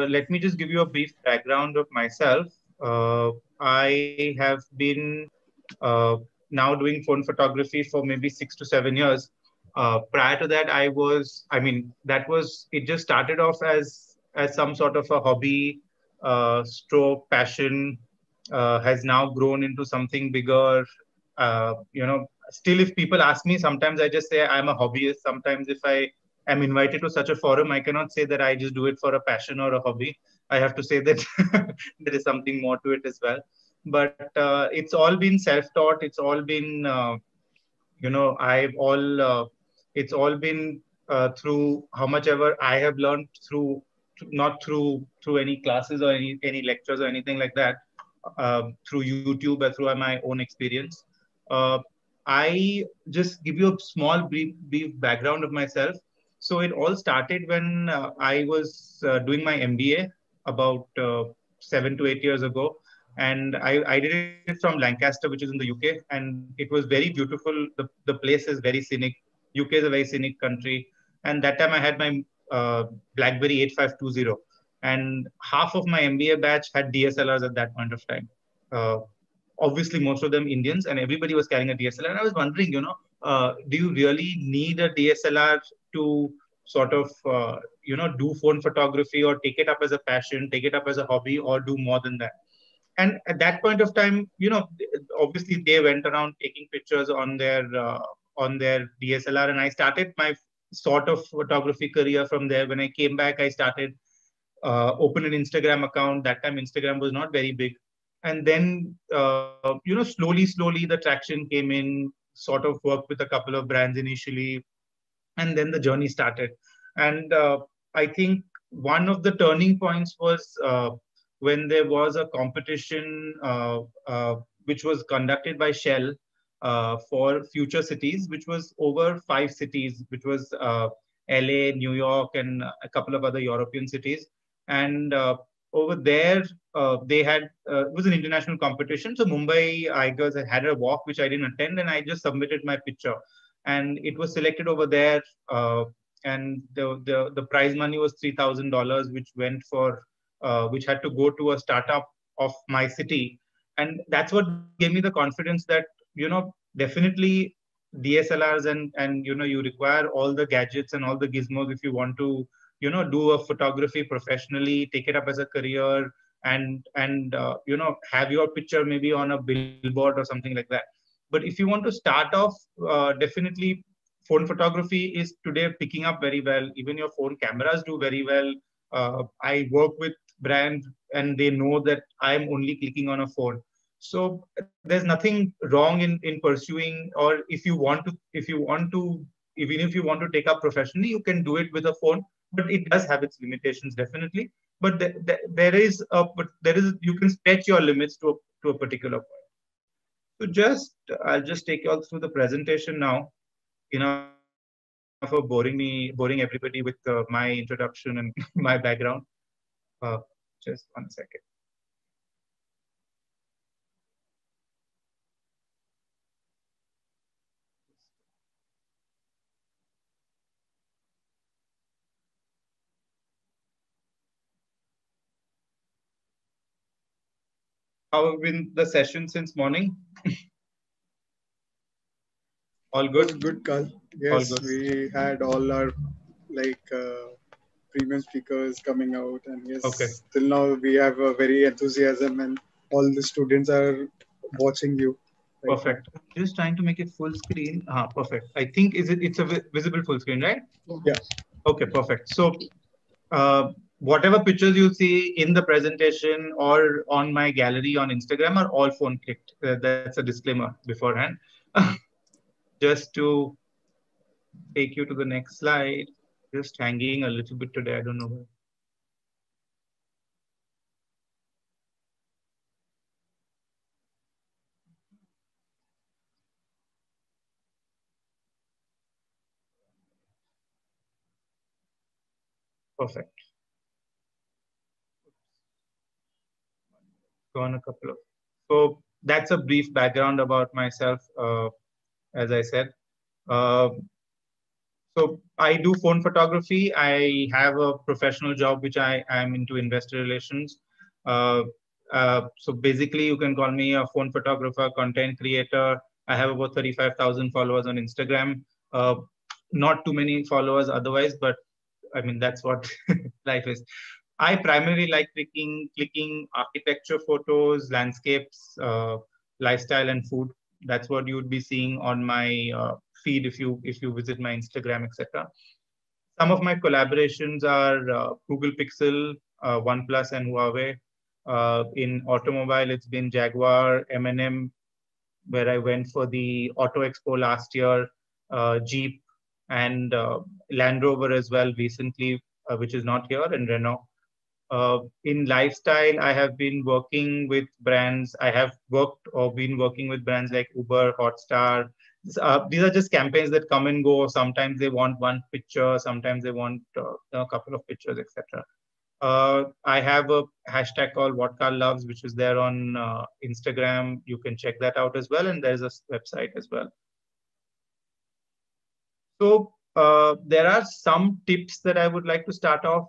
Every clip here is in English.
let me just give you a brief background of myself. I have been uh, now doing phone photography for maybe 6 to 7 years. Prior to that, it just started off as some sort of a hobby, stroke passion, has now grown into something bigger. Still, if people ask me, sometimes I just say I'm a hobbyist. Sometimes, if I am invited to such a forum, I cannot say that I just do it for a passion or a hobby. I have to say that there is something more to it as well. But it's all been self-taught. It's all been, I've all, it's all been through how much ever I have learned through, not through any classes or any lectures or anything like that, through YouTube or through my own experience. Uh, I just give you a small brief background of myself. So it all started when I was doing my MBA about 7 to 8 years ago, and I did it from Lancaster, which is in the UK, and it was very beautiful. The place is very scenic. UK is a very scenic country, and that time I had my BlackBerry 8520, and half of my MBA batch had DSLRs at that point of time. Uh, Obviously, most of them Indians, and everybody was carrying a DSLR. And I was wondering, do you really need a DSLR to sort of, do phone photography, or take it up as a passion, take it up as a hobby, or do more than that? And at that point of time, obviously they went around taking pictures on their DSLR, and I started my sort of photography career from there. When I came back, I started open an Instagram account. That time Instagram was not very big, and then slowly the traction came in. Sort of worked with a couple of brands initially, and then the journey started. And I think one of the turning points was when there was a competition which was conducted by Shell for future cities, which was over 5 cities, which was LA, New York, and a couple of other European cities. And over there, they had it was an international competition. So Mumbai Igers had a walk which I didn't attend, and I just submitted my picture, and it was selected over there. And the prize money was $3,000, which went for which had to go to a startup of my city. And that's what gave me the confidence that, definitely DSLRs, and you require all the gadgets and all the gizmos if you want to, do a photography professionally, take it up as a career, and have your picture maybe on a billboard or something like that. But if you want to start off, definitely phone photography is today picking up very well. Even your phone cameras do very well. I work with brands, and they know that I'm only clicking on a phone. So there's nothing wrong in pursuing, or even if you want to take up professionally, you can do it with a phone. But it does have its limitations, definitely. But there is, you can stretch your limits to a particular point. So I'll just take you all through the presentation now. Enough of boring everybody with my introduction and my background. Uh, just 1 second. How have been the session since morning? All Was good? good, Carl. All Yes, good. we had all our like premium speakers coming out, and Okay, yes, till now we have a very enthusiasm, and all the students are watching you right now. perfect. Just trying to make it full screen. Perfect. I think it's a visible full screen, right? Yeah, Okay, perfect. So whatever pictures you see in the presentation or on my gallery on Instagram are all phone clicked. That's a disclaimer beforehand. Just to take you to the next slide. Just hanging a little bit today. I don't know why. Perfect. Gone a couple of. So that's a brief background about myself. As I said. Uh, So I do phone photography. I have a professional job which I am into investor relations. Uh, so basically, you can call me a phone photographer, content creator. I have about 35,000 followers on Instagram. Uh, not too many followers otherwise, but I mean that's what life is. I primarily like clicking architecture photos, landscapes, lifestyle, and food. That's what you would be seeing on my feed if you visit my Instagram, etc. Some of my collaborations are Google Pixel, OnePlus, and Huawei. In automobile, it's been Jaguar, M&M, where I went for the Auto Expo last year, Jeep, and Land Rover as well recently, which is not here, and Renault. In lifestyle, I have been working with brands. I have worked or been working with brands like Uber, Hotstar. These are just campaigns that come and go. Sometimes they want one picture, sometimes they want a couple of pictures, etc. I have a hashtag called What Car Loves, which is there on Instagram. You can check that out as well, and there's a website as well. So there are some tips that I would like to start off,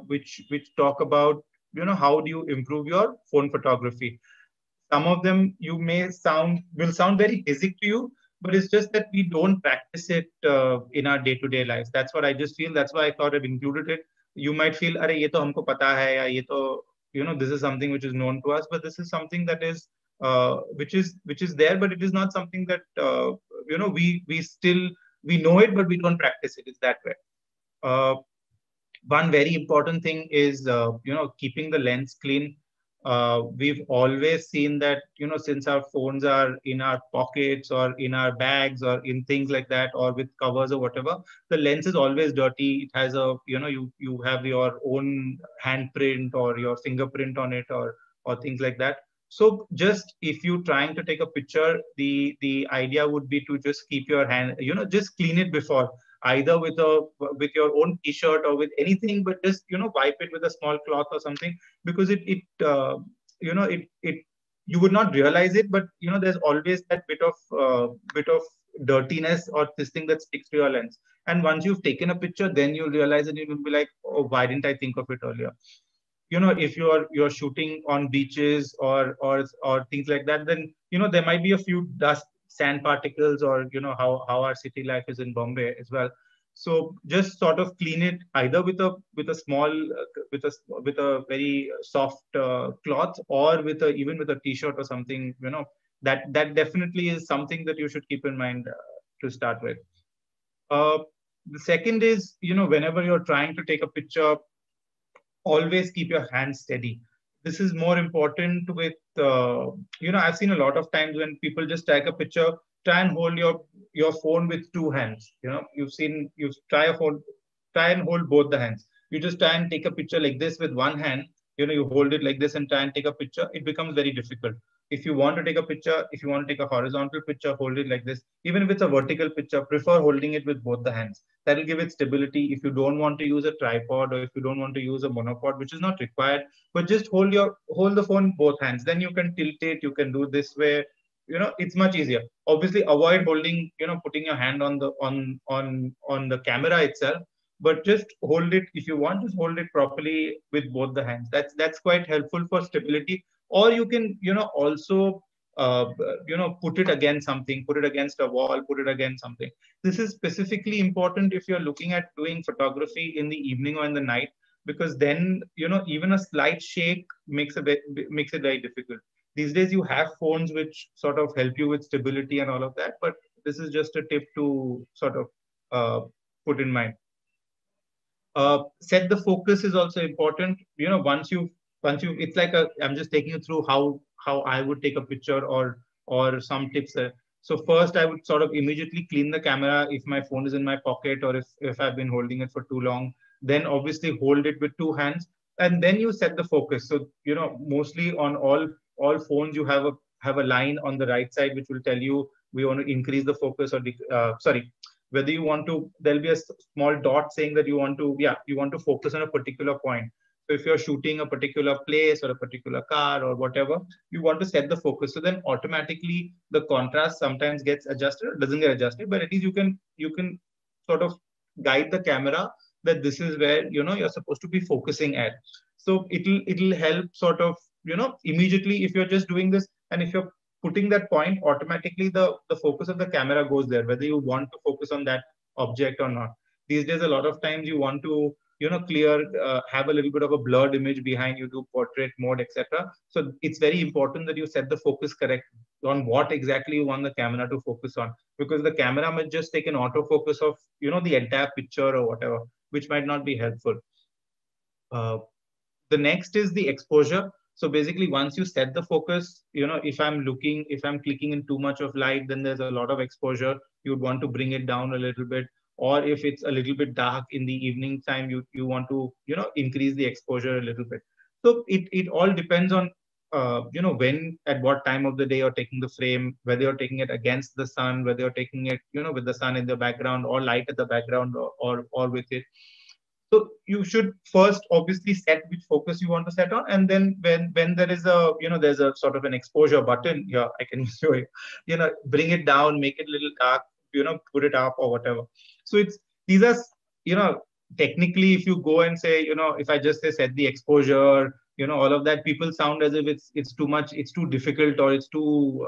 which talk about how do you improve your phone photography. Some of them you may will sound very basic to you, but it's just that we don't practice it in our day-to-day lives. That's what I just feel. That's why I thought I've included it. You might feel, "Arey, ye to humko pata hai," ya ye to, this is something which is known to us, but this is something that is which is there, but it is not something that we still we know it, but we don't practice it. It's that way. Uh, One very important thing is keeping the lens clean. We've always seen that since our phones are in our pockets or in our bags or in things like that or with covers or whatever, the lens is always dirty. It has a you have your own handprint or your fingerprint on it or things like that. So just if you're trying to take a picture, the idea would be to just keep your hand, just clean it before, either with your own t-shirt or with anything, but just wipe it with a small cloth or something, because it you would not realize it, but there's always that bit of dirtiness or this thing that sticks to your lens. And once you've taken a picture, then you'll realize, and you'll be like, oh, why didn't I think of it earlier? If you're shooting on beaches or things like that, then there might be a few dust sand particles, or how our city life is in Bombay as well. So just sort of clean it either with a small with a very soft cloth, or even with a t-shirt or something. That definitely is something that you should keep in mind to start with. uh, the second is, whenever you're trying to take a picture, always keep your hands steady. This is more important with, I've seen a lot of times when people just take a picture, try and hold your phone with two hands. You try and hold both the hands. You just try and take a picture like this with one hand. You hold it like this and try and take a picture. It becomes very difficult. If you want to take a picture, if you want to take a horizontal picture, hold it like this. Even if it's a vertical picture, prefer holding it with both the hands. That will give it stability. If you don't want to use a tripod, or if you don't want to use a monopod, which is not required, but just hold the phone both hands. Then you can tilt it. You can do this way. It's much easier. Obviously, avoid holding, putting your hand on the camera itself, but just hold it. If you want, just hold it properly with both the hands. That's quite helpful for stability. Or you can, also put it against something, put it against a wall, put it against something. This is specifically important if you're looking at doing photography in the evening or in the night, because then even a slight shake makes it very difficult. These days you have phones which sort of help you with stability and all of that, but this is just a tip to sort of put in mind. Set the focus is also important. Once you it's like I'm just taking you through how I would take a picture, or some tips there. So first I would sort of immediately clean the camera if my phone is in my pocket, or if I've been holding it for too long. Then obviously hold it with two hands, and then you set the focus. So mostly on all phones you have a line on the right side which will tell you we want to increase the focus, or sorry, whether you want to, there'll be a small dot saying that you want to focus on a particular point. So if you're shooting a particular place or a particular car or whatever, you want to set the focus. So then automatically the contrast sometimes gets adjusted or doesn't get adjusted, but at least you can sort of guide the camera that this is where, you're supposed to be focusing at. So it'll help sort of, immediately, if you're just doing this and if you're putting that point, automatically the focus of the camera goes there, whether you want to focus on that object or not. These days, a lot of times you want to, clear, have a little bit of a blurred image behind you, do portrait mode, etc. So it's very important that you set the focus correct on what exactly you want the camera to focus on, because the camera might just take an autofocus of, the entire picture or whatever, which might not be helpful. uh, the next is the exposure. So basically, once you set the focus, if I'm clicking in too much of light, then there's a lot of exposure. You would want to bring it down a little bit. Or if it's a little bit dark in the evening time, you want to, increase the exposure a little bit. So it all depends on, when, at what time of the day you're taking the frame, whether you're taking it against the sun, whether you're taking it, with the sun in the background or light at the background, or with it. So you should first obviously set which focus you want to set on, and then when there is a, there's a sort of an exposure button here, I can show you, bring it down, make it a little dark, put it up or whatever. So it's these are, you know technically, if you go and say, if I just say set the exposure, all of that, people sound as if it's too much, it's too difficult, or it's too,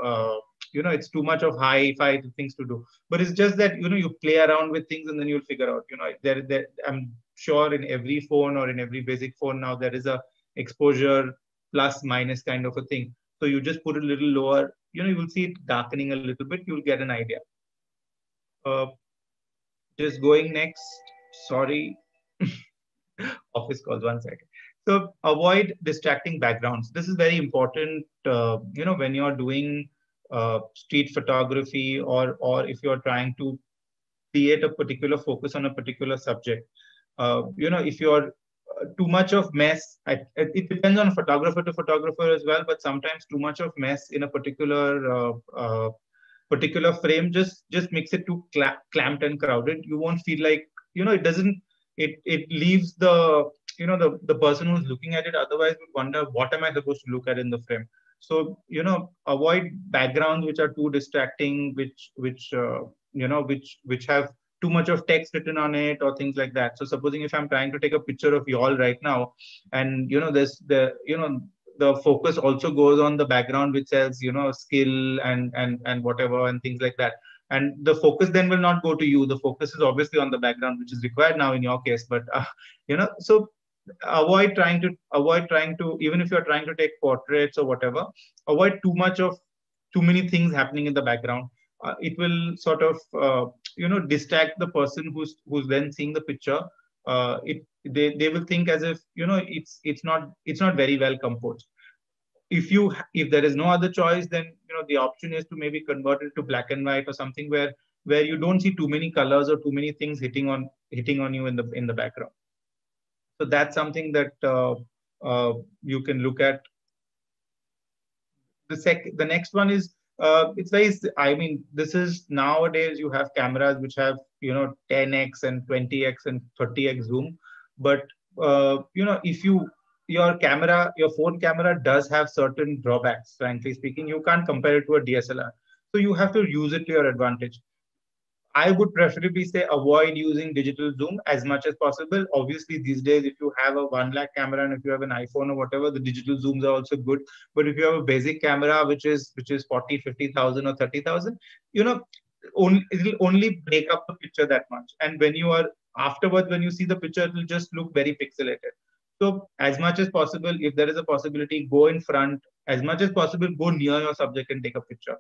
it's too much of high-fi things to do. But it's just that, you play around with things and then you'll figure out, I'm sure in every phone or in every basic phone now, there is a exposure plus minus kind of a thing. So you just put it a little lower, you will see it darkening a little bit, you'll get an idea. Uh, just going next, sorry, office calls, 1 second. So avoid distracting backgrounds. This is very important, when you're doing street photography, or if you're trying to create a particular focus on a particular subject. If you're too much of mess, it depends on photographer to photographer as well, but sometimes too much of mess in a particular frame just makes it too clamped and crowded. You won't feel like, it doesn't, it leaves the, the person who's looking at it otherwise would wonder, what am I supposed to look at in the frame? So, avoid backgrounds which are too distracting, which have too much of text written on it or things like that. So supposing if I'm trying to take a picture of you all right now, and the focus also goes on the background which says, skill and whatever and things like that. And the focus then will not go to you. The focus is obviously on the background, which is required now in your case. But so avoid trying to, even if you're trying to take portraits or whatever, avoid too many things happening in the background. It will sort of distract the person who's then seeing the picture. They will think as if, it's not very well composed. If there is no other choice, then the option is to maybe convert it to black and white or something where you don't see too many colors or too many things hitting on you in the background. So that's something that you can look at. The next one is, it's very, I mean, this is nowadays you have cameras which have 10x and 20x and 30x zoom, but if your phone camera does have certain drawbacks. Frankly speaking, you can't compare it to a DSLR, so you have to use it to your advantage. I would preferably say avoid using digital zoom as much as possible. Obviously, these days, if you have a 1 lakh camera and if you have an iPhone or whatever, the digital zooms are also good. But if you have a basic camera, which is 40, 50,000 or 30,000, it'll only break up the picture that much. And when you are afterwards, when you see the picture, it will just look very pixelated. So as much as possible, if there is a possibility, go in front. As much as possible, go near your subject and take a picture.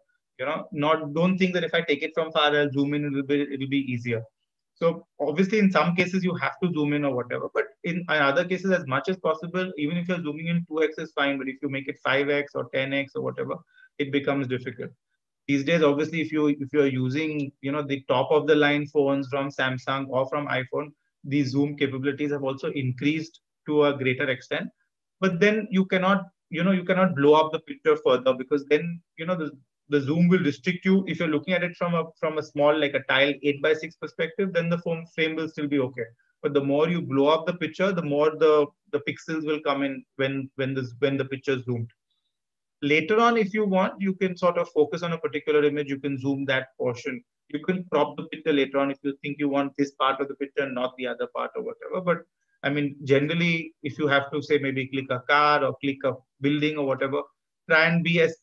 Not, don't think that if I take it from far, I'll zoom in, it'll be easier. So obviously in some cases you have to zoom in or whatever, but in other cases, as much as possible, even if you're zooming in 2x is fine, but if you make it 5x or 10x or whatever, it becomes difficult. These days, obviously, if you're using the top of the line phones from Samsung or from iPhone, the zoom capabilities have also increased to a greater extent. But then you cannot blow up the picture further, because then the zoom will restrict you. If you're looking at it from a small, like a tile 8x6 perspective, then the frame will still be okay. But the more you blow up the picture, the more the pixels will come in when the picture is zoomed. Later on, if you want, you can sort of focus on a particular image. You can zoom that portion. You can crop the picture later on if you think you want this part of the picture and not the other part or whatever. But I mean, generally, if you have to say maybe click a car or click a building or whatever, try and be as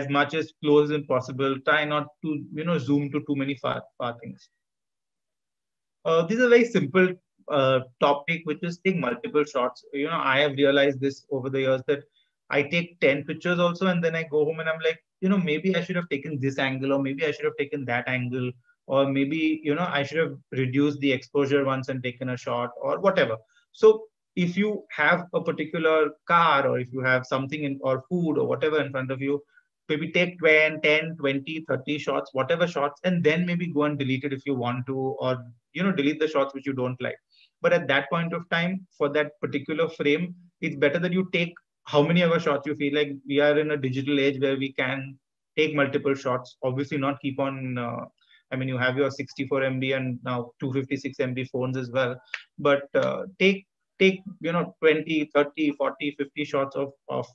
much as close as possible. Try not to zoom to too many far things. This is a very simple topic, which is take multiple shots. I have realized this over the years that I take 10 pictures also, and then I go home and I'm like, maybe I should have taken this angle, or maybe I should have taken that angle, or maybe, I should have reduced the exposure once and taken a shot or whatever. So if you have a particular car, or if you have something in or food or whatever in front of you, maybe take 20, 10, 20, 30 shots, whatever shots, and then maybe go and delete it if you want to, or delete the shots which you don't like. But at that point of time, for that particular frame, it's better that you take how many ever shots you feel like. We are in a digital age where we can take multiple shots, obviously not keep on I mean, you have your 64 MB and now 256 MB phones as well, but take 20, 30, 40, 50 shots of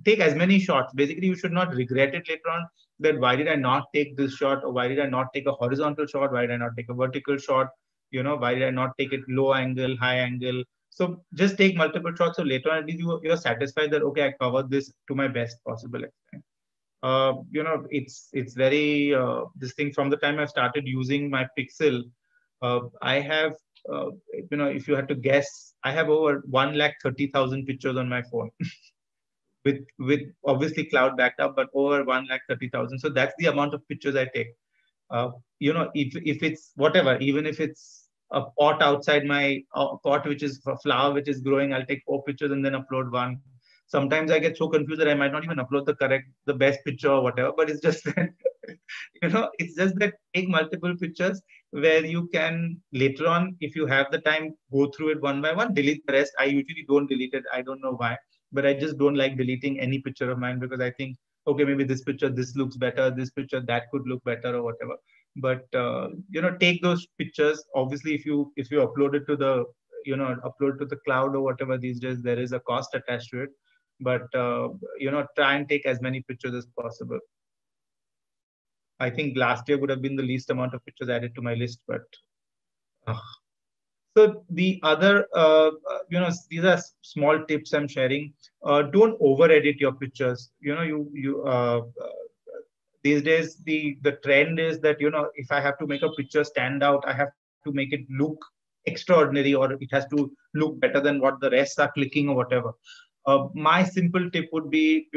take as many shots. Basically, you should not regret it later on, that why did I not take this shot, or why did I not take a horizontal shot, why did I not take a vertical shot, why did I not take it low angle, high angle. So just take multiple shots, so later on at least you're satisfied that okay, I covered this to my best possible extent. It's very this thing. From the time I started using my Pixel, I have if you had to guess, I have over 130,000 pictures on my phone. with obviously cloud backed up, but over 130,000. So that's the amount of pictures I take. If it's whatever, even if it's a pot outside my pot, which is a flower which is growing, I'll take 4 pictures and then upload one. Sometimes I get so confused that I might not even upload the best picture or whatever. But it's just that it's just that take multiple pictures where you can later on, if you have the time, go through it one by one, delete the rest. I usually don't delete it. I don't know why, but I just don't like deleting any picture of mine, because I think, okay, maybe this picture, this looks better, this picture, that could look better or whatever. But take those pictures. Obviously, if you upload it to the upload to the cloud or whatever these days, there is a cost attached to it. But try and take as many pictures as possible. I think last year would have been the least amount of pictures added to my list, but so the other, these are small tips I'm sharing. Don't over edit your pictures. These days the trend is that if I have to make a picture stand out, I have to make it look extraordinary, or it has to look better than what the rest are clicking or whatever. My simple tip would be,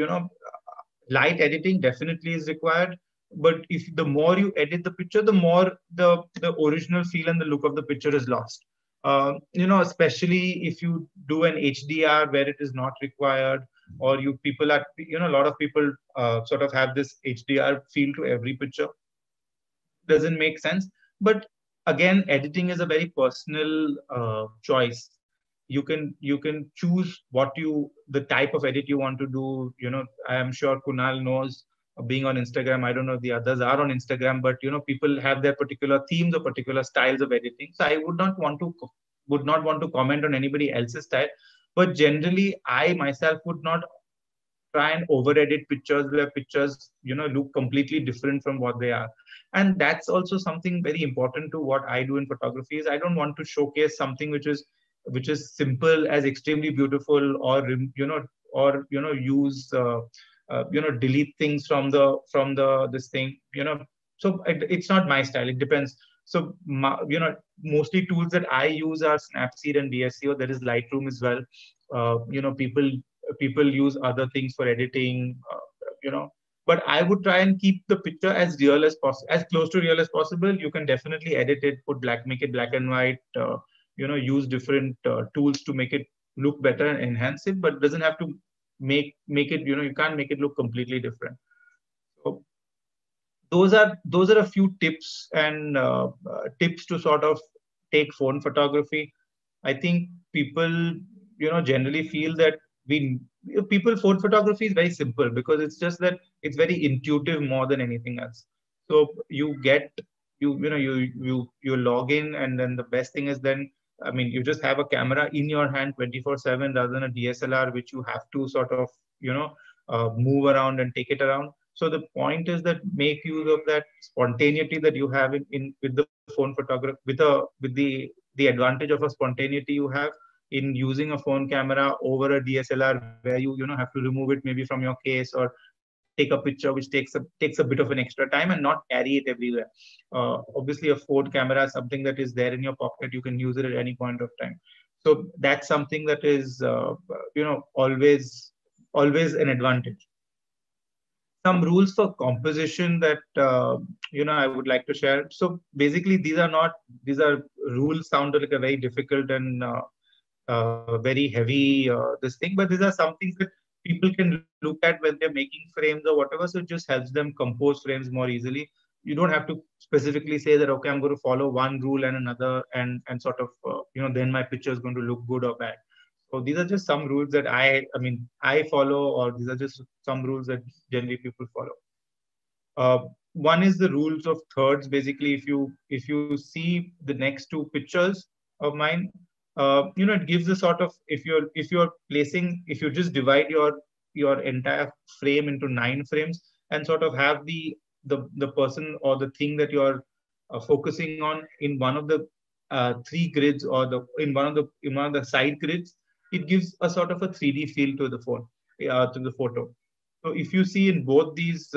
light editing definitely is required. But if the more you edit the picture, the more the original feel and the look of the picture is lost. Especially if you do an HDR where it is not required, or people are, a lot of people sort of have this HDR feel to every picture. Doesn't make sense. But again, editing is a very personal choice. You can choose the type of edit you want to do. I am sure Kunal knows, being on Instagram, I don't know if the others are on Instagram, but people have their particular themes or particular styles of editing. So I would not want to comment on anybody else's style. But generally, I myself would not try and over edit pictures where pictures look completely different from what they are. And that's also something very important to what I do in photography. Is I don't want to showcase something which is simple as extremely beautiful, or use delete things from the this thing. So it's not my style. It depends. So mostly tools that I use are Snapseed and DSC, or there is Lightroom as well. People use other things for editing. But I would try and keep the picture as real as possible, as close to real as possible. You can definitely edit it, make it black and white. Use different tools to make it look better and enhance it, but it doesn't have to make it. You can't make it look completely different. So those are a few tips and tips to sort of take phone photography. I think people generally feel that people phone photography is very simple, because it's just that it's very intuitive more than anything else. So you log in, and then the best thing is, then I mean, you just have a camera in your hand 24/7 rather than a DSLR, which you have to sort of move around and take it around. So the point is that make use of that spontaneity that you have in with the phone photography, with the advantage of a spontaneity you have in using a phone camera over a DSLR, where you know have to remove it maybe from your case, or take a picture which takes a bit of an extra time, and not carry it everywhere. Obviously, a phone camera is something that is there in your pocket. You can use it at any point of time. So that's something that is always an advantage. Some rules for composition that I would like to share. So basically, these are rules sound like a very difficult and very heavy this thing, but these are some things that people can look at when they're making frames or whatever. So it just helps them compose frames more easily. You don't have to specifically say that, okay, I'm going to follow one rule and another, and sort of then my picture is going to look good or bad. So these are just some rules that I follow, or these are just some rules that generally people follow. One is the rules of thirds. Basically, if you see the next two pictures of mine, it gives a sort of, if you just divide your entire frame into 9 frames, and sort of have the person or the thing that you're focusing on in one of the 3 grids, or the in one of the side grids. It gives a sort of a 3D feel to the phone, to the photo. So if you see in both these,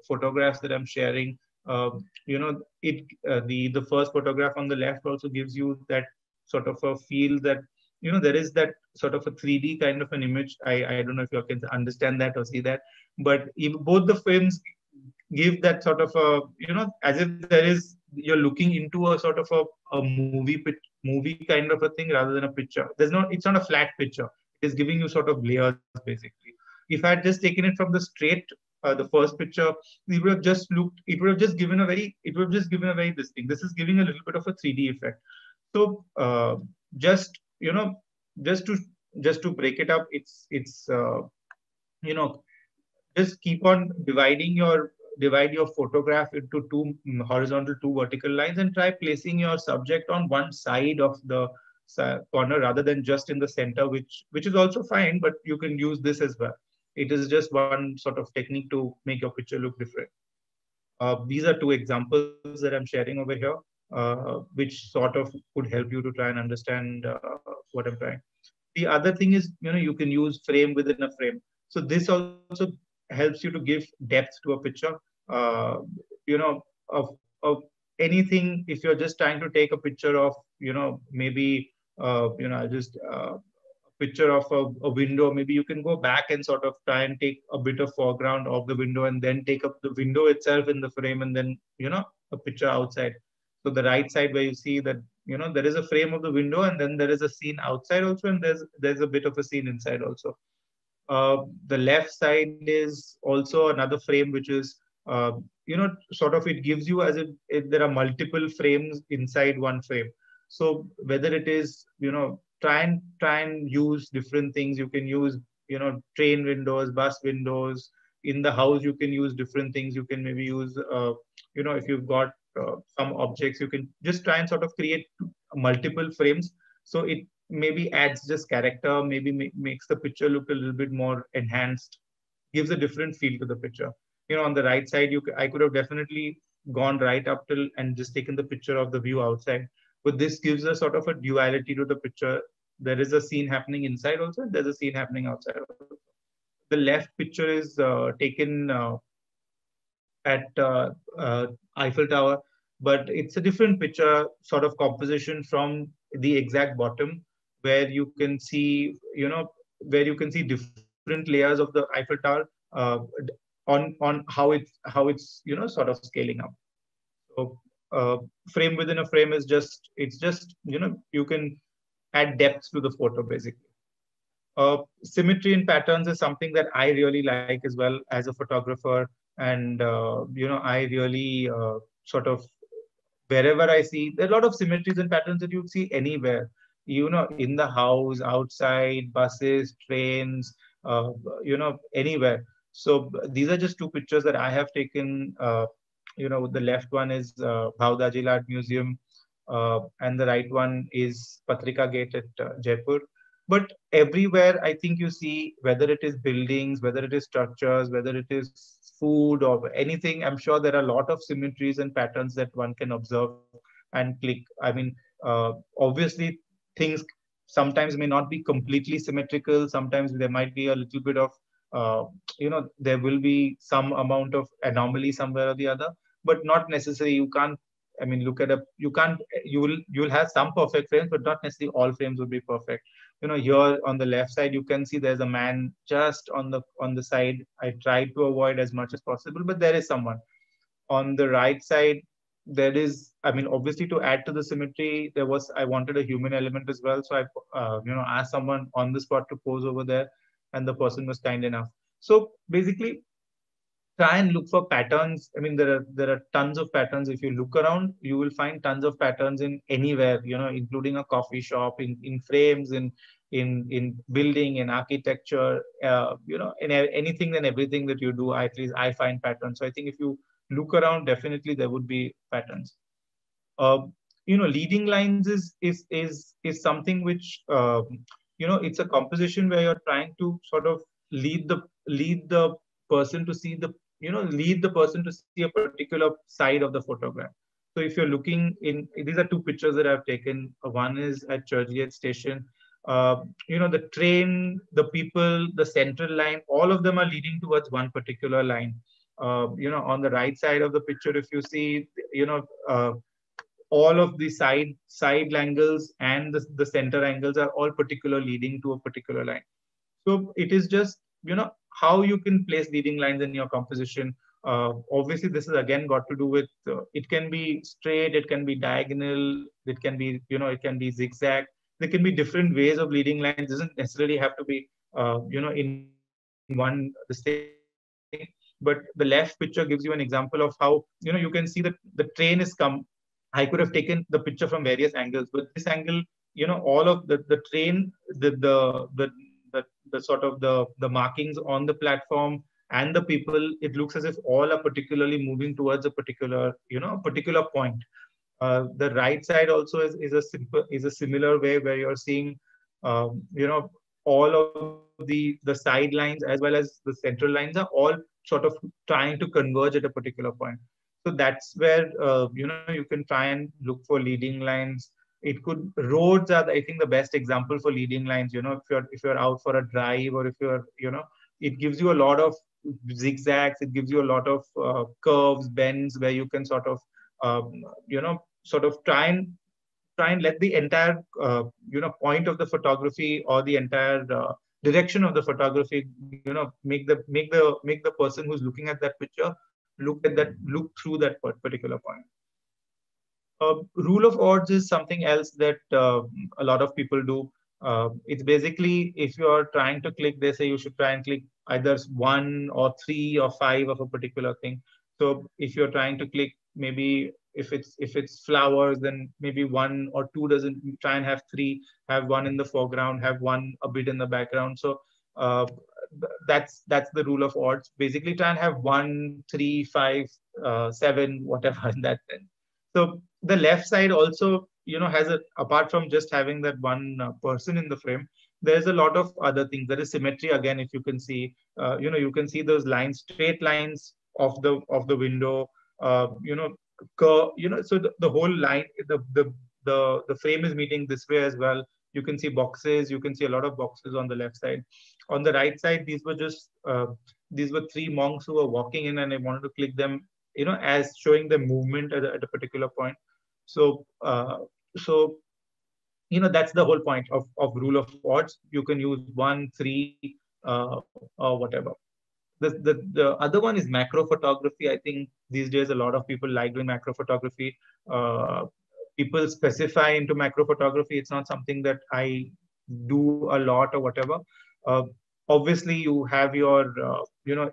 photographs that I'm sharing, it the first photograph on the left also gives you that sort of a feel that there is that sort of a 3D kind of an image. I don't know if you can understand that or see that, but both the films give that sort of a, as if there is, you're looking into a sort of a movie kind of a thing rather than a picture. It's not a flat picture. It is giving you sort of layers basically. If I had just taken it from the straight, the first picture, it would have just given a very, this thing. This is giving a little bit of a 3D effect. So just, just to break it up, it's you know, just keep on divide your photograph into two horizontal, two vertical lines, and try placing your subject on one side of the corner rather than just in the center, which is also fine, but you can use this as well. It is just one sort of technique to make your picture look different. These are two examples that I'm sharing over here, which sort of could help you to try and understand what I'm trying. The other thing is, you can use frame within a frame. So this also helps you to give depth to a picture. uh, of anything. If you're just trying to take a picture of, maybe just a picture of a window, maybe you can go back and sort of try and take a bit of foreground of the window, and then take up the window itself in the frame, and then a picture outside. So the right side, where you see that there is a frame of the window, and then there is a scene outside also, and there's a bit of a scene inside also. The left side is also another frame, which is, sort of, it gives you as if there are multiple frames inside one frame. So whether it is, try and use different things. You can use, train windows, bus windows. In the house, you can use different things. You can maybe use, if you've got some objects, you can just try and sort of create multiple frames. So it maybe adds just character, maybe makes the picture look a little bit more enhanced, gives a different feel to the picture. On the right side, I could have definitely gone right up till and just taken the picture of the view outside, but this gives a sort of a duality to the picture. There is a scene happening inside also, and there's a scene happening outside also. The left picture is taken at Eiffel Tower, but it's a different picture sort of composition from the exact bottom, where you can see, different layers of the Eiffel Tower, on how it's sort of scaling up. So frame within a frame is just you can add depth to the photo basically. Symmetry in patterns is something that I really like as well as a photographer, and I really sort of, wherever I see, there are a lot of symmetries and patterns that you see anywhere. In the house, outside, buses, trains, anywhere. So these are just two pictures that I have taken. The left one is Bhavda Art Museum, and the right one is Patrika Gate at Jaipur. But everywhere, I think you see, whether it is buildings, whether it is structures, whether it is food or anything, I'm sure there are a lot of symmetries and patterns that one can observe and click. I mean, obviously, things sometimes may not be completely symmetrical. Sometimes there might be a little bit of, there will be some amount of anomaly somewhere or the other, but not necessarily. You can't. I mean, look at a. You can't. You'll have some perfect frames, but not necessarily all frames will be perfect. Here on the left side, you can see there's a man just on the side. I tried to avoid as much as possible, but there is someone on the right side. There is, I mean, obviously, to add to the symmetry, I wanted a human element as well, so I asked someone on the spot to pose over there, and the person was kind enough. So basically, try and look for patterns. I mean, there are tons of patterns. If you look around, you will find tons of patterns in anywhere, including a coffee shop, in frames, in building, in architecture, in anything and everything that you do. At least I find patterns. So I think if you look around, definitely there would be patterns. uh, Leading lines is something which, it's a composition where you're trying to sort of lead the person to see lead the person to see a particular side of the photograph. So if you're looking these are two pictures that I've taken. One is at Churchgate Station. The train, the people, the central line, all of them are leading towards one particular line. On the right side of the picture, if you see, all of the side angles and the center angles are all particular leading to a particular line. So it is just, how you can place leading lines in your composition. Obviously, this is again got to do with, it can be straight, it can be diagonal, it can be, it can be zigzag. There can be different ways of leading lines. It doesn't necessarily have to be, in one the same thing. But the left picture gives you an example of how, you can see that the train is come. I could have taken the picture from various angles, but this angle, all of the train, the sort of the markings on the platform and the people, it looks as if all are particularly moving towards a particular point. The right side also is a similar way, where you're seeing, all of the sidelines as well as the central lines are all sort of trying to converge at a particular point. So that's where, you can try and look for leading lines. It could Roads are, I think, the best example for leading lines. If you're out for a drive, or if you're, it gives you a lot of zigzags. It gives you a lot of curves, bends, where you can um, sort of try and let the entire, point of the photography, or the entire direction of the photography, make the person who's looking at that picture look through that particular point. Rule of odds is something else that a lot of people do. It's basically, if you're trying to click, they say you should try and click either one or three or five of a particular thing. So if you're trying to click, maybe if it's flowers, then maybe one or two doesn't. Try and have three. Have one in the foreground. Have one a bit in the background. So uh, that's the rule of odds. Basically, try and have one, three, five, seven, whatever in that sense. So the left side also, has apart from just having that one person in the frame, there's a lot of other things. There is symmetry again. If you can see, you can see those lines, straight lines of the window. So the whole line, the frame is meeting this way as well. You can see boxes. You can see a lot of boxes on the left side. On the right side, these were three monks who were walking in, and I wanted to click them, as showing the movement at a particular point. So, that's the whole point of rule of odds. You can use one, three, or whatever. The other one is macro photography. I think these days a lot of people like doing macro photography. Uh, People specify into macro photography. It's not something that I do a lot or whatever. Uh, Obviously, you have your,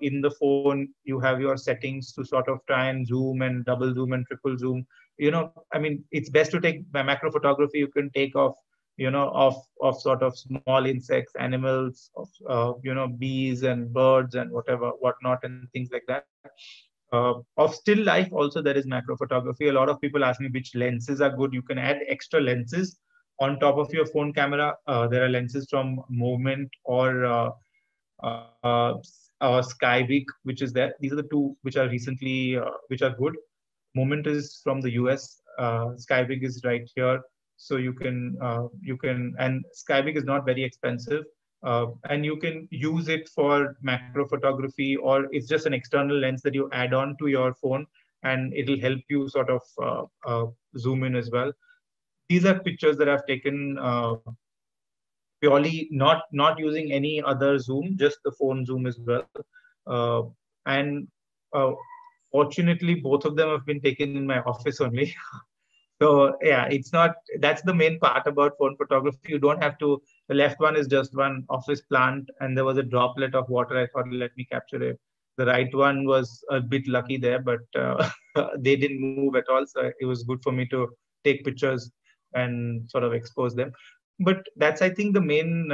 in the phone, you have your settings to sort of try and zoom and double zoom and triple zoom. I mean, it's best to take by macro photography. You can take off, of sort of small insects, animals, of, bees and birds and whatnot, and things like that. Of still life also, there is macro photography. A lot of people ask me which lenses are good. You can add extra lenses. on top of your phone camera, there are lenses from Movement or uh, Skybeak, which is there. These are the two which are recently, which are good. Movement is from the US. Skybeak is right here, so and Skybeak is not very expensive, and you can use it for macro photography, or it's just an external lens that you add on to your phone, and it'll help you sort of zoom in as well. These are pictures that I've taken purely not using any other zoom, just the phone zoom as well. Uh, and Fortunately, both of them have been taken in my office only. So yeah, it's not, that's the main part about phone photography. You don't have to, the left one is just one office plant and there was a droplet of water. I thought, let me capture it. The right one was a bit lucky there, but they didn't move at all. So it was good for me to take pictures and sort of expose them. But that's, I think, the main,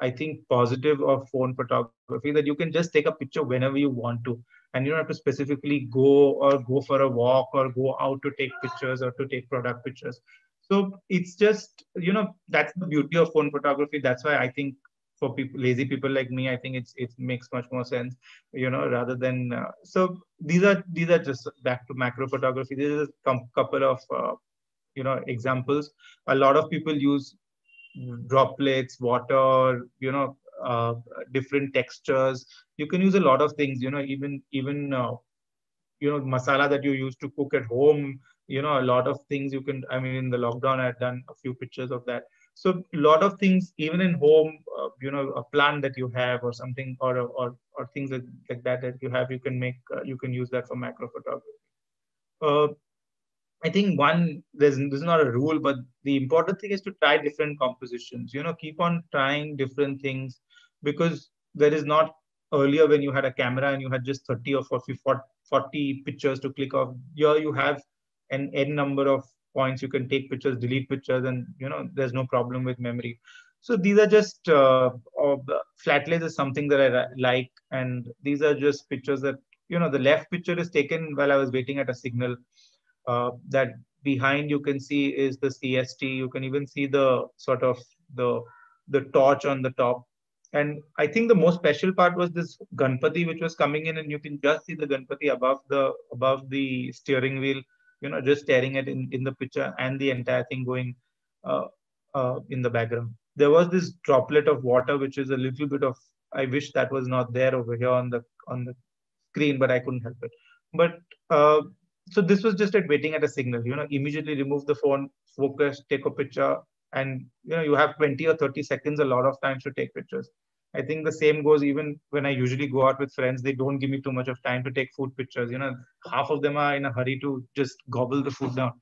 I think, positive of phone photography, that you can just take a picture whenever you want to, and you don't have to specifically go for a walk or go out to take pictures or to take product pictures. So it's just, that's the beauty of phone photography. That's why I think for people, lazy people like me, I think it makes much more sense, rather than so these are just back to macro photography. This is a couple of examples. A lot of people use droplets, water, different textures. You can use a lot of things, even masala that you use to cook at home. A lot of things you can. I mean, in the lockdown, I've done a few pictures of that. So a lot of things, even in home, a plant that you have or something, or things like that you have, you can make, you can use that for macro photography. Uh, I think there's not a rule, but the important thing is to try different compositions. Keep on trying different things, because there is not, earlier when you had a camera and you had just 30 or 40 pictures to click off. Here you have an n number of points. You can take pictures, delete pictures, and there's no problem with memory. So these are just flat lays is something that I like, and these are just pictures that the left picture is taken while I was waiting at a signal. That behind you can see is the CST. You can even see the sort of the torch on the top. And I think the most special part was this Ganpati, which was coming in, and you can just see the Ganpati above the steering wheel, just staring at in the picture, and the entire thing going uh, in the background. There was this droplet of water, which is a little bit of, I wish that was not there over here on the screen, but I couldn't help it. But so this was just at waiting at a signal. Immediately remove the phone, focus, take a picture, and you have 20 or 30 seconds a lot of times to take pictures. I think the same goes even when I usually go out with friends. They don't give me too much of time to take food pictures. Half of them are in a hurry to just gobble the food down.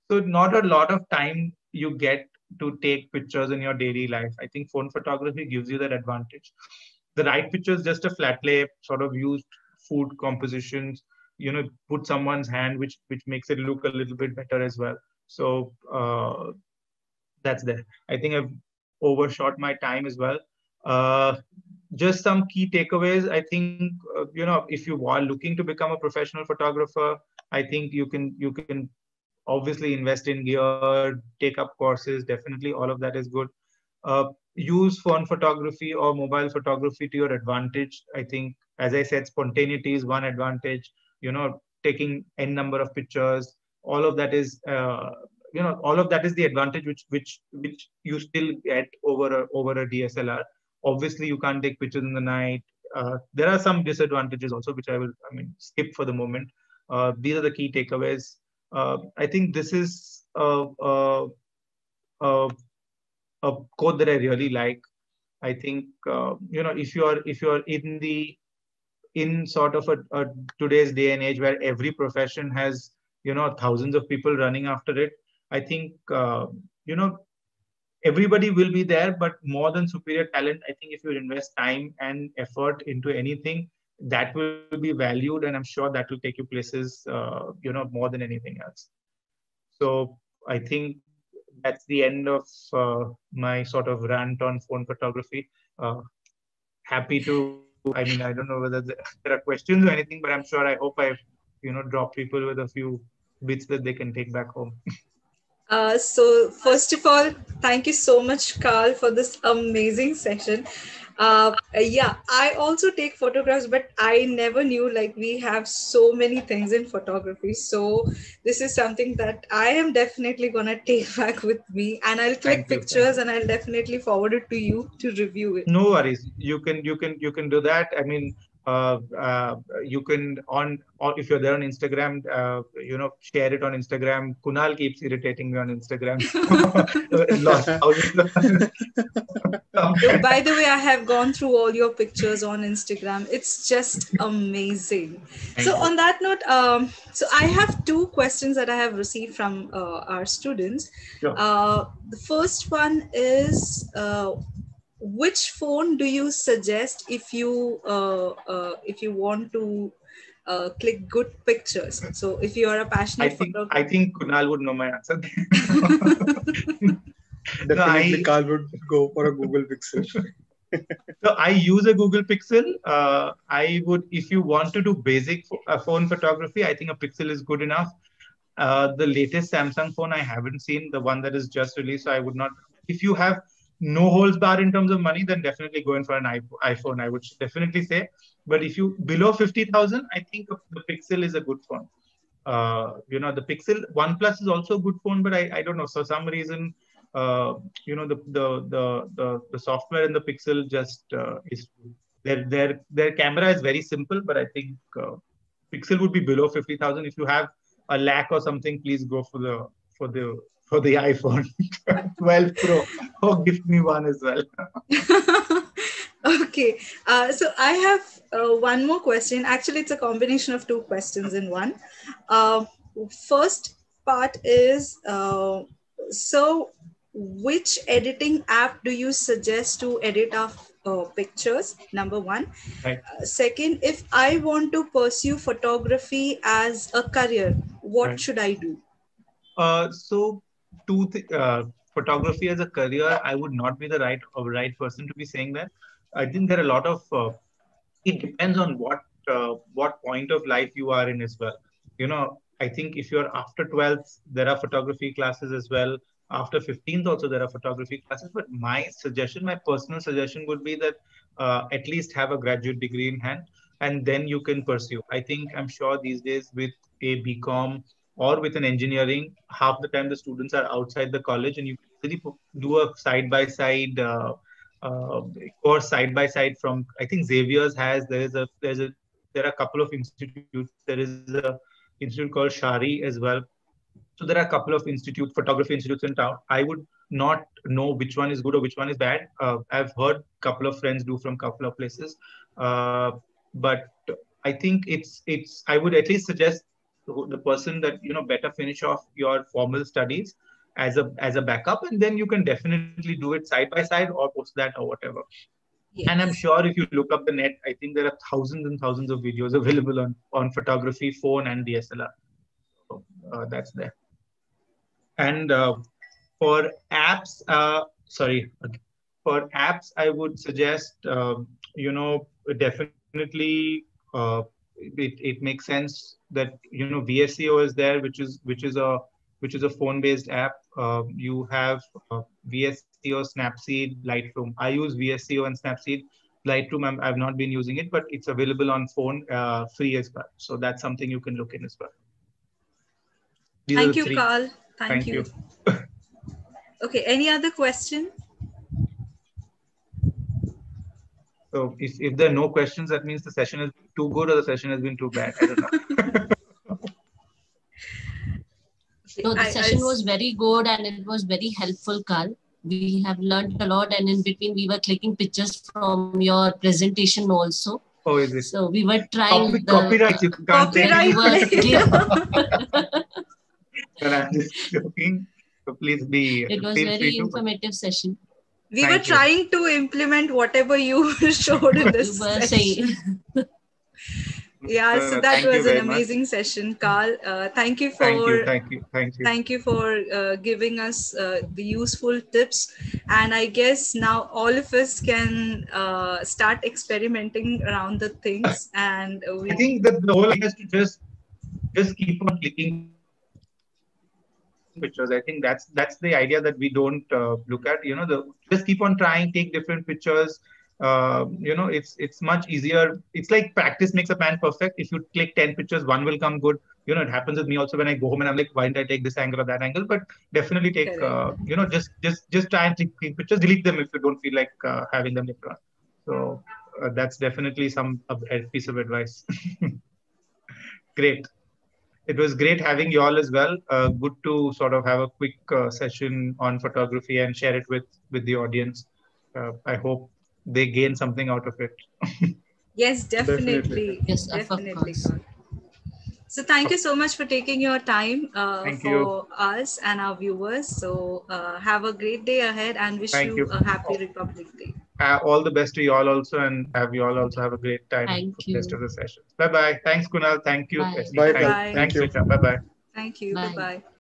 So not a lot of time you get to take pictures in your daily life. I think phone photography gives you that advantage. The right picture is just a flat lay, sort of used food compositions, put someone's hand, which makes it look a little bit better as well. So that's there. I think I've overshot my time as well. uh, just some key takeaways. I think if you are looking to become a professional photographer, I think you can obviously invest in gear, take up courses. Definitely all of that is good. uh, Use phone photography or mobile photography to your advantage. I think, as I said, spontaneity is one advantage. Taking n number of pictures, all of that is all of that is the advantage which you still get over a DSLR. Obviously, you can't take pictures in the night. There are some disadvantages also, which I mean, skip for the moment. These are the key takeaways. I think this is uh, a quote that I really like. I think if you're in sort of a today's day and age where every profession has thousands of people running after it. I think everybody will be there, but more than superior talent, I think if you invest time and effort into anything, that will be valued, and I'm sure that will take you places more than anything else. So I think that's the end of my sort of rant on phone photography. Happy to, I mean, I don't know whether there are questions or anything, but I'm sure, I hope I've dropped people with a few bits that they can take back home. So first of all, thank you so much, Carl, for this amazing session. Yeah, I also take photographs, but I never knew like we have so many things in photography. So this is something that I am definitely gonna take back with me, and I'll click Thank you. pictures and I'll definitely forward it to you to review it. No worries. You can do that. I mean, you can or if you're there on Instagram, share it on Instagram. Kunal keeps irritating me on Instagram. Lost thousands of By the way, I have gone through all your pictures on Instagram. It's just amazing. Thank So you. on that note, so I have two questions that I have received from our students. Sure. The first one is, which phone do you suggest if you want to click good pictures? So if you are a passionate photographer, I think Kunal would know my answer. Definitely, Carl would go for a Google Pixel. So I use a Google Pixel. I would, if you want to do basic phone photography, I think a Pixel is good enough. The latest Samsung phone I haven't seen, the one that is just released. So I would not. If you have no holds bar in terms of money, then definitely go in for an iPhone. I would definitely say. But if you below 50,000, I think the Pixel is a good phone. The Pixel OnePlus is also a good phone, but I don't know. For some reason, the software in the Pixel just is their camera is very simple, but I think Pixel would be below 50,000. If you have a lakh or something, please go for the iPhone 12 Pro. Oh, gift me one as well. Okay, so I have one more question. Actually, it's a combination of two questions in one. First part is, so which editing app do you suggest to edit our pictures? Number one. Right. Second, if I want to pursue photography as a career, what Right. should I do? So photography as a career, I would not be the right person to be saying that. I think there are a lot of it depends on what point of life you are in as well. I think if you're after 12th, there are photography classes as well. After 15th, also there are photography classes. But my personal suggestion would be that at least have a graduate degree in hand, and then you can pursue. I'm sure these days with a BCom or with an engineering, half the time the students are outside the college, and you can easily do a side by side course side by side from. I think Xavier's has there are a couple of institutes. There is a institute called Shari as well. So there are a couple of photography institutes in town. I would not know which one is good or which one is bad. I've heard a couple of friends do from a couple of places, but I think I would at least suggest the person that better finish off your formal studies as a backup, and then you can definitely do it side by side or post that or whatever. Yes. And I'm sure if you look up the net, I think there are thousands and thousands of videos available on photography, phone, and DSLR. So that's there. And for apps, for apps, I would suggest, definitely it makes sense that VSCO is there, which is a phone-based app. You have VSCO, Snapseed, Lightroom. I use VSCO and Snapseed. Lightroom, I've not been using it, but it's available on phone free as well. So that's something you can look in as well. Thank you, Carl. Thank you. Okay, any other question? So if there are no questions, that means the session is too good or the session has been too bad. I don't know. No, the session was very good and it was very helpful, Carl. We have learned a lot, and in between we were clicking pictures from your presentation also. Oh, is it? So we were trying copyright. You can't Copyright. But I'm just joking. So please be. It was very informative session. We were trying to implement whatever you showed in this session. Yeah, so that was an amazing session, Carl. Thank you for giving us the useful tips. And I guess now all of us can start experimenting around the things. And I think that the whole idea is to just keep on clicking pictures. I think that's the idea that we don't look at. Just keep on trying, take different pictures. It's much easier. It's like practice makes a man perfect. If you click 10 pictures, one will come good. It happens with me also when I go home and I'm like, why didn't I take this angle or that angle? But definitely take, just try and click pictures. Delete them if you don't feel like having them later on. So that's definitely a piece of advice. Great. It was great having you all as well. Good to sort of have a quick session on photography and share it with the audience. I hope they gain something out of it. Yes, definitely. Yes, definitely. So thank you so much for taking your time for us and our viewers. So have a great day ahead and wish you a happy Republic Day. All the best to you all also, and have you all also have a great time for the rest of the session. Bye-bye. Thanks, Kunal. Thank you. Bye. Bye. Thanks, Richa. Bye-bye. Thank you. Bye-bye.